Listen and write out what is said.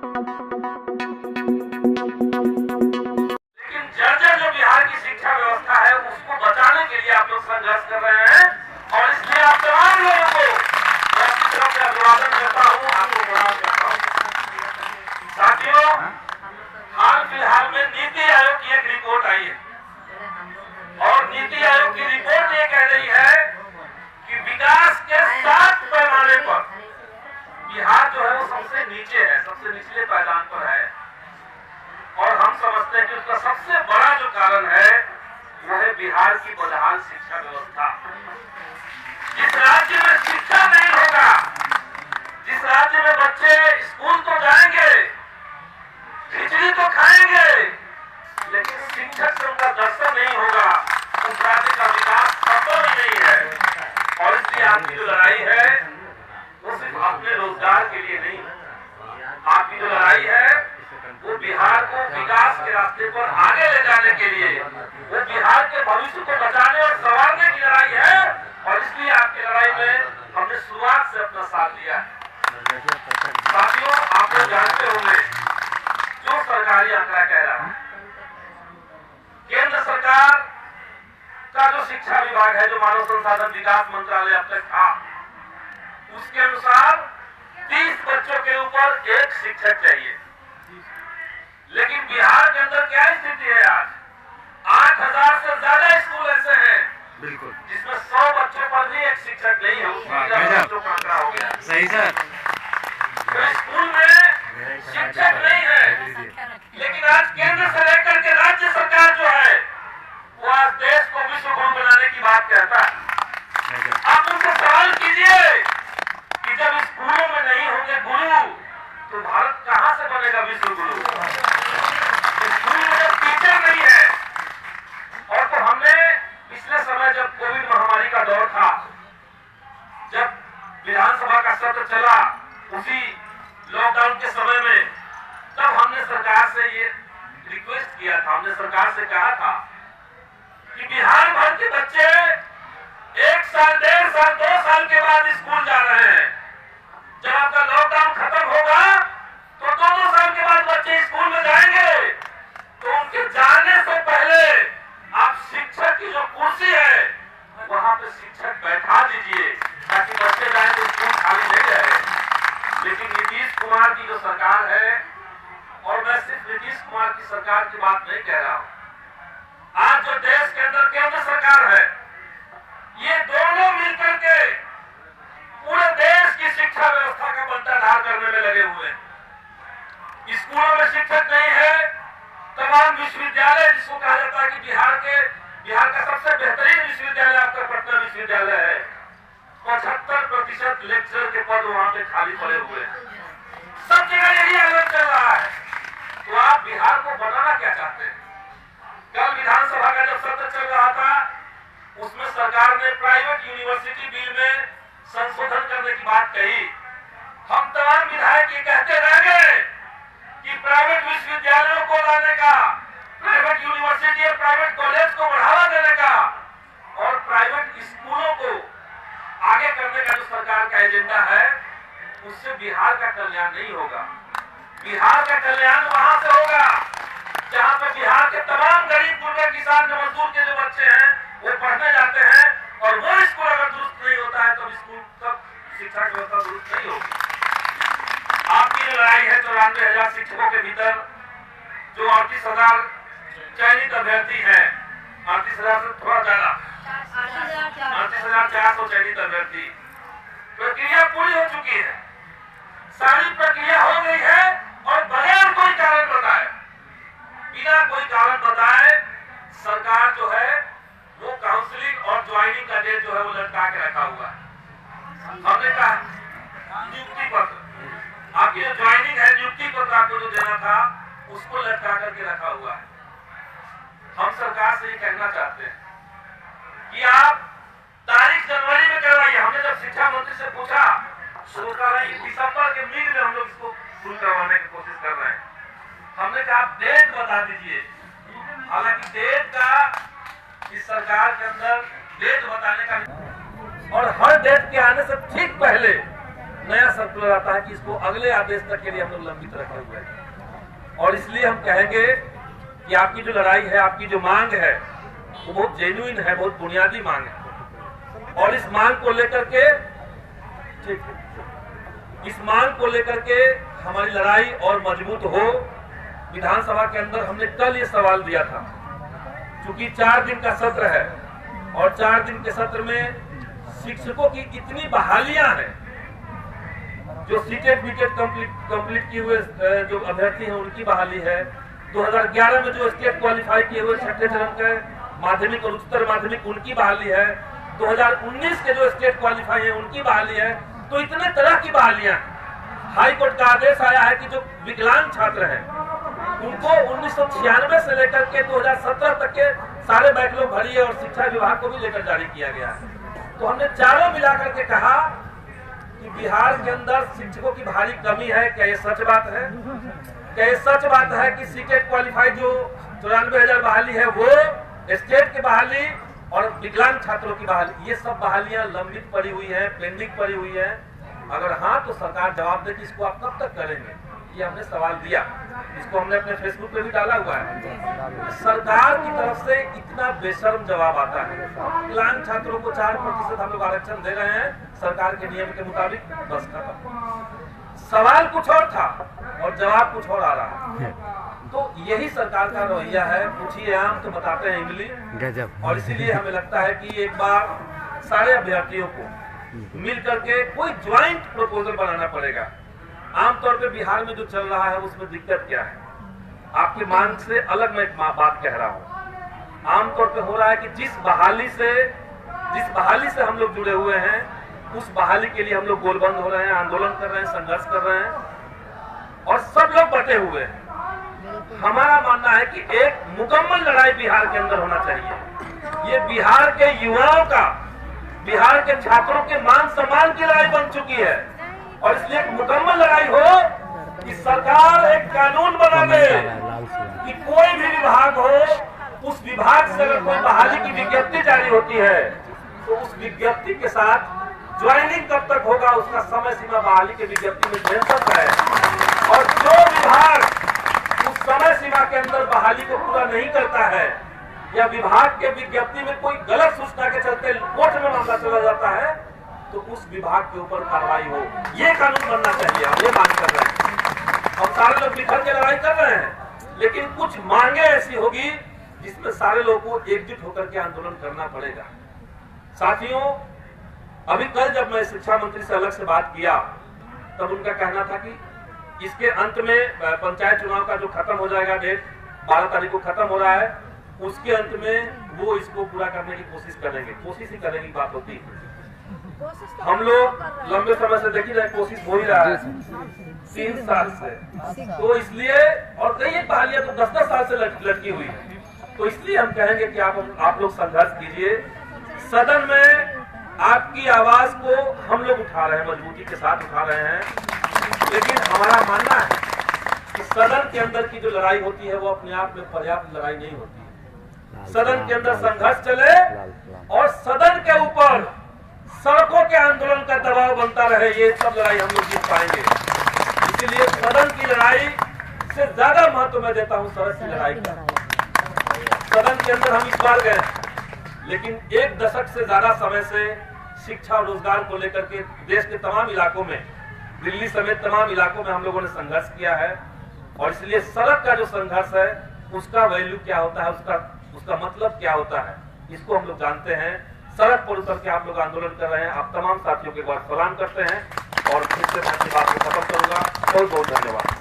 लेकिन जर्जर जो बिहार की शिक्षा व्यवस्था है उसको बचाने के लिए आप लोग संघर्ष कर रहे हैं और इसलिए आप तमाम लोगों को मैं अपनी तरफ से अभिवादन करता हूँ, आपको प्रणाम करता हूँ। साथियों, हाल फिलहाल में नीति आयोग की एक रिपोर्ट आई है और नीति आयोग की रिपोर्ट ये कह रही है कि विकास के 7 पैमाने पर बिहार जो है वो सबसे नीचे है, सबसे निचले पायदान पर है। और हम समझते हैं कि उसका सबसे बड़ा जो कारण है वो है बिहार की बदहाल शिक्षा व्यवस्था। जिस राज्य में शिक्षा नहीं होगा, जिस राज्य में बच्चे स्कूल तो जाएंगे, खिचड़ी तो खाएंगे, लेकिन शिक्षक से उनका दर्शन नहीं होगा, उस राज्य का विकास संभव ही नहीं है। और इसलिए आपकी जो लड़ाई है वो सिर्फ अपने रोजगार के लिए नहीं, आपकी जो लड़ाई है वो बिहार को विकास के रास्ते पर आगे ले जाने के लिए, वो बिहार के भविष्य को बचाने और संवारने की लड़ाई है। और इसलिए आपकी लड़ाई में हमने शुरुआत से अपना साथ दिया है। साथियों, आप लोग जानते होंगे जो सरकारी आंकड़ा कह रहा है, केंद्र सरकार का जो शिक्षा विभाग है, जो मानव संसाधन विकास मंत्रालय अब तक था, उसके अनुसार 30 बच्चों के ऊपर 1 शिक्षक चाहिए। लेकिन बिहार के अंदर क्या स्थिति है आज? 8000 से ज्यादा स्कूल ऐसे हैं बिल्कुल जिसमें 100 बच्चों पर भी 1 शिक्षक नहीं है, उसमें बच्चों का आंकड़ा हो गया। सही सर। तो स्कूल में शिक्षक नहीं है, लेकिन आज केंद्र से लेकर के राज्य सरकार जो है वो आज देश को विश्व गुरु बनाने की बात कहता है। आप उनसे सवाल कीजिए कि जब स्कूलों में नहीं होंगे गुरु तो भारत कहां से बनेगा विश्व गुरु? स्कूल में जब टीचर नहीं है, और तो हमने पिछले समय जब कोविड महामारी का दौर था, जब विधानसभा का सत्र चला, उसी लॉकडाउन के समय में, तब हमने सरकार से ये रिक्वेस्ट किया था, हमने सरकार से कहा था कि बिहार भर के बच्चे 1 साल, 1.5 साल, 2 साल के बाद स्कूल जा रहे हैं। जब आपका लॉकडाउन खत्म होगा तो 2 साल के बाद बच्चे स्कूल में जाएंगे, तो उनके जाने से पहले आप शिक्षक की जो कुर्सी है वहां पे शिक्षक बैठा दीजिए ताकि बच्चे जाए तो स्कूल खाली नहीं रहे। लेकिन नीतीश कुमार की जो सरकार है, और मैं सिर्फ नीतीश कुमार की सरकार की बात नहीं कह रहा हूं, आज जो देश के अंदर केंद्र सरकार है, ये दोनों मिलकर के पूरे देश की शिक्षा व्यवस्था का बंटाढार करने में लगे हुए हैं। स्कूलों में शिक्षक नहीं है, तमाम विश्वविद्यालय, जिसको कहा जाता है कि बिहार का सबसे बेहतरीन विश्वविद्यालय आपका पटना विश्वविद्यालय है, 75% लेक्चर के पद वहां पे खाली पड़े हुए हैं। सब जगह यही आंदोलन चल रहा है। तो आप बिहार को बनाना क्या चाहते हैं? कल विधानसभा का जब सत्र चल रहा था, उसमें सरकार ने प्राइवेट यूनिवर्सिटी बिल में संशोधन करने की बात कही। हम तमाम विधायक ये कहते रह गए कि प्राइवेट विश्वविद्यालयों को लाने का, प्राइवेट यूनिवर्सिटी और प्राइवेट कॉलेज को बढ़ावा देने का और प्राइवेट स्कूलों को आगे करने का जो सरकार का एजेंडा है, उससे बिहार का कल्याण नहीं होगा। बिहार का कल्याण वहां से होगा जहां पे बिहार के तमाम गरीब गुर्बे किसान मजदूर के जो बच्चे हैं वो पढ़ने जाते हैं, और वो स्कूल अगर दुरुस्त नहीं होता है तब शिक्षा की व्यवस्था दुरुस्त नहीं होगी। आपकी जो लड़ाई है 94,000 शिक्षकों के भीतर जो 38,000 चयनित अभ्यर्थी हैं, 38,000 से थोड़ा ज्यादा, 38,400 चयनित अभ्यर्थी, प्रक्रिया पूरी हो चुकी है, सारी प्रक्रिया हो गई है, और बगैर कोई कारण बताए, बिना कोई कारण बताए सरकार जो है वो काउंसलिंग और ज्वाइनिंग का डेट जो है वो लटका के रखा हुआ है। हमने कहा नियुक्ति पत्र, आपकी जो ज्वाइनिंग है, नियुक्ति पत्र आपको जो देना था उसको लटका करके रखा हुआ है। हम सरकार से ये कहना चाहते हैं कि आप तारीख जनवरी में करवाइए। हमने जब शिक्षा मंत्री से पूछा, शुरू कर रहे हैं दिसंबर के मिड में हम लोग इसको शुरू करवाने की कोशिश कर रहे हैं। हमने कहा आप डेट बता दीजिए। हालांकि डेट का इस सरकार के अंदर डेट बताने का, और हर डेट के आने से ठीक पहले नया सर्कुलर आता है कि इसको अगले आदेश तक के लिए हम लोग लंबित रखे हुए हैं। और इसलिए हम कहेंगे कि आपकी जो लड़ाई है, आपकी जो मांग है, वो बहुत जेन्युइन है, बहुत बुनियादी मांग है। और इस मांग को लेकर के हमारी लड़ाई और मजबूत हो। विधानसभा के अंदर हमने कल ये सवाल दिया था, क्योंकि 4 दिन का सत्र है और 4 दिन के सत्र में शिक्षकों की इतनी बहालियां हैं, जो सीटेट बीटेट कंप्लीट किए हुए जो अभ्यर्थी हैं उनकी बहाली है, 2011 में जो स्टेट क्वालिफाई किए हुए 6ठे चरण के माध्यमिक और उच्चतर माध्यमिक उनकी बहाली है, 2019 के जो स्टेट क्वालिफाई है उनकी बहाली है। तो इतने तरह की बहालियां। हाई कोर्ट का आदेश आया है कि जो विकलांग छात्र हैं उनको 1996 से लेकर के 2017 तक के सारे बैकलॉग भरी है और शिक्षा विभाग को भी लेकर जारी किया गया है। तो हमने चारों मिलाकर के कहा कि बिहार के अंदर शिक्षकों की भारी कमी है। क्या ये सच बात है? क्या ये सच बात है कि सीटेट क्वालिफाइड जो 94,000 बहाली है वो स्टेट की बहाली और विकलांग छात्रों की बहाली, ये सब बहालियां लंबित पड़ी हुई है, पेंडिंग पड़ी हुई है? अगर हाँ तो सरकार जवाब दे कि इसको आप कब तक करेंगे। ये हमने सवाल दिया, इसको हमने अपने फेसबुक पे भी डाला हुआ है। सरकार की तरफ से इतना बेशर्म जवाब आता है। विकलांग छात्रों को 4% हम लोग आरक्षण दे रहे हैं सरकार के नियम के मुताबिक, बस खत्म। सवाल कुछ और था और जवाब कुछ और आ रहा है। तो यही सरकार का रवैया है, पूछिए आम तो बताते हैं इमली। और इसीलिए हमें लगता है कि एक बार सारे अभ्यर्थियों को मिल करके कोई ज्वाइंट प्रपोजल बनाना पड़ेगा। आमतौर पे बिहार में जो चल रहा है उसमें दिक्कत क्या है? आपकी मांग से अलग मैं एक बात कह रहा हूँ। आमतौर पे हो रहा है कि जिस बहाली से हम लोग जुड़े हुए हैं उस बहाली के लिए हम लोग गोलबंद हो रहे हैं, आंदोलन कर रहे हैं, संघर्ष कर रहे हैं और सब लोग बटे हुए हैं। हमारा मानना है कि एक मुकम्मल लड़ाई बिहार के अंदर होना चाहिए। ये बिहार के युवाओं का, बिहार के छात्रों के मान सम्मान की लड़ाई बन चुकी है और इसलिए एक मुकम्मल लड़ाई हो कि सरकार एक कानून बना दे कि कोई भी विभाग हो, उस विभाग से अगर कोई बहाली की विज्ञप्ति जारी होती है तो उस विज्ञप्ति के साथ ज्वाइनिंग कब तक होगा उसका समय सीमा बहाली की विज्ञप्ति में मेंशन है। और जो विभाग उस समय सीमा के अंदर बहाली को पूरा नहीं करता है या विभाग के विज्ञप्ति में कोई गलत सूचना के चलते कोर्ट में मामला चला जाता है तो उस विभाग के ऊपर कार्रवाई हो, ये कानून बनना चाहिए। हम ये मांग कर रहे हैं और सारे लोग बिखर के लड़ाई कर रहे हैं, लेकिन कुछ मांगे ऐसी होगी जिसमें सारे लोगों को एकजुट होकर के आंदोलन करना पड़ेगा। साथियों, अभी कल जब मैं शिक्षा मंत्री से अलग से बात किया तब उनका कहना था कि इसके अंत में पंचायत चुनाव का जो खत्म हो जाएगा, डेट 12 तारीख को खत्म हो रहा है, उसके अंत में वो इसको पूरा करने की कोशिश करेंगे। कोशिश ही करने की बात होती है। हम लोग लंबे समय से देखी जाए कोशिश हो ही रहा है 3 साल से, तो इसलिए और कई एक बहालियां तो 10-10 साल से लटकी हुई है। तो इसलिए हम कहेंगे कि आप लोग संघर्ष कीजिए। सदन में आपकी आवाज को हम लोग उठा रहे हैं, मजबूती के साथ उठा रहे हैं, लेकिन हमारा मानना है कि सदन के अंदर की जो लड़ाई होती है वो अपने आप में पर्याप्त लड़ाई नहीं होती है। सदन के अंदर संघर्ष चले और सदन के ऊपर सड़कों के आंदोलन का दबाव बनता रहे, ये सब लड़ाई हम लोग जीत पाएंगे। इसीलिए सदन की लड़ाई से ज्यादा महत्व मैं देता हूं सड़क की लड़ाई का। सदन के अंदर हम इस बार गए, लेकिन 1 दशक से ज्यादा समय से शिक्षा और रोजगार को लेकर के देश के तमाम इलाकों में, दिल्ली समेत तमाम इलाकों में हम लोगों ने संघर्ष किया है। और इसलिए सड़क का जो संघर्ष है उसका वैल्यू क्या होता है, उसका मतलब क्या होता है, इसको हम लोग जानते हैं। सड़क पर उतर के आप लोग आंदोलन कर रहे हैं। आप तमाम साथियों के बाद सलाम करते हैं और फिर से मैं अपनी बात को खत्म करूंगा। बहुत बहुत धन्यवाद।